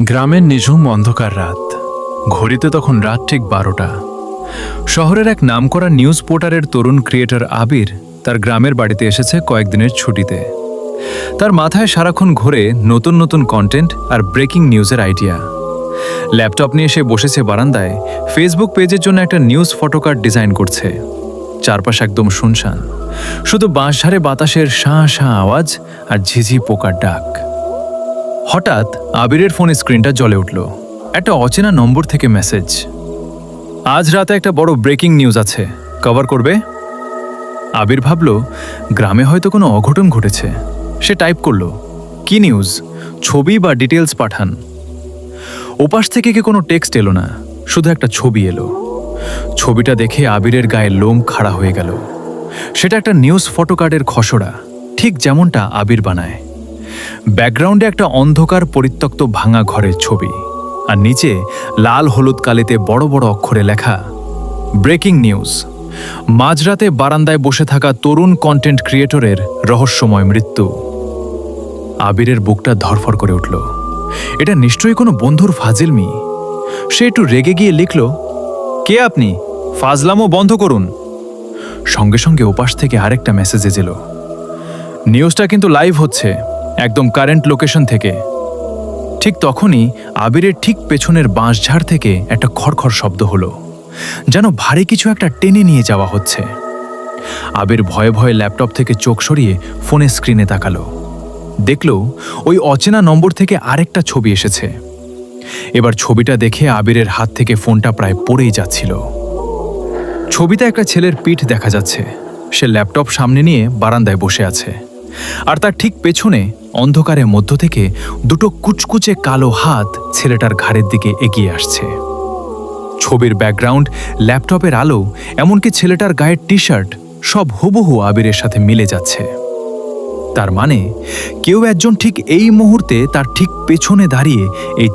গ্রামের নিঝুম অন্ধকার রাত। ঘড়িতে তখন রাত ঠিক 12টা। শহরের এক নামকরা নিউজ পোর্টালের তরুণ ক্রিয়েটর আবির তার গ্রামের বাড়িতে এসেছে কয়েকদিনের ছুটিতে। তার মাথায় সারাক্ষণ ঘোরে নতুন নতুন কন্টেন্ট আর ব্রেকিং নিউজের আইডিয়া। ল্যাপটপ নিয়ে সে বসেছে বারান্দায়, ফেসবুক পেজের জন্য একটা নিউজ ফটোকার্ড ডিজাইন করছে। চারপাশ একদম শুনশান, শুধু বাঁশঝাড়ে বাতাসের শাঁ শাঁ আওয়াজ আর ঝিঝি পোকার ডাক। হঠাৎ আবিরের ফোনের স্ক্রিনটা জ্বলে উঠল। একটা অচেনা নম্বর থেকে মেসেজ। আজ রাতে একটা বড় ব্রেকিং নিউজ আছে, কভার করবে? আবির ভাবল গ্রামে হয়তো কোনো অঘটন ঘটেছে। সে টাইপ করল, কি নিউজ, ছবি বা ডিটেলস পাঠান। ওপাশ থেকে কি কোনো টেক্সট এলো না, শুধু একটা ছবি এলো। ছবিটা দেখে আবিরের গায়ে লোম খাড়া হয়ে গেল। সেটা একটা নিউজ ফটোকার্ডের খসড়া, ঠিক যেমনটা আবির বানায়। ব্যাকগ্রাউন্ডে একটা অন্ধকার পরিত্যক্ত ভাঙা ঘরের ছবি, আর নিচে লাল হলুদ কালিতে বড় বড় অক্ষরে লেখা, ব্রেকিং নিউজ, মাঝরাতে বারান্দায় বসে থাকা তরুণ কন্টেন্ট ক্রিয়েটরের রহস্যময় মৃত্যু। আবিরের বুকটা ধরফর করে উঠল। এটা নিশ্চয়ই কোনো বন্ধুর ফাজিলমি। সে একটু রেগে গিয়ে লিখল, কে আপনি, ফাজলামো বন্ধ করুন। সঙ্গে সঙ্গে ওপাশ থেকে আরেকটা মেসেজ এলো, নিউজটা কিন্তু লাইভ হচ্ছে, একদম কারেন্ট লোকেশন থেকে। ঠিক তখনই আবিরের ঠিক পেছনের বাঁশঝাড় থেকে একটা খড়খড় শব্দ হলো, যেন ভারী কিছু একটা টেনে নিয়ে যাওয়া হচ্ছে। আবির ভয়ে ভয়ে ল্যাপটপ থেকে চোখ সরিয়ে ফোনের স্ক্রিনে তাকালো। দেখল ওই অচেনা নম্বর থেকে আরেকটা ছবি এসেছে। এবার ছবিটা দেখে আবিরের হাত থেকে ফোনটা প্রায় পড়েই যাচ্ছিল। ছবিতে একটা ছেলের পিঠ দেখা যাচ্ছে। সে ল্যাপটপ সামনে নিয়ে বারান্দায় বসে আছে, আর তার ঠিক পেছনে অন্ধকারের মধ্য থেকে দুটো কুচকুচে কালো হাত ছেলেটার ঘাড়ের দিকে এগিয়ে আসছে। ছবির ব্যাকগ্রাউন্ড, ল্যাপটপের আলো, এমনকি ছেলেটার গায়ের টি শার্ট, সব হুবহু আবিরের সাথে মিলে যাচ্ছে। তার মানে কেউ একজন ঠিক এই মুহূর্তে তার ঠিক পেছনে দাঁড়িয়ে এই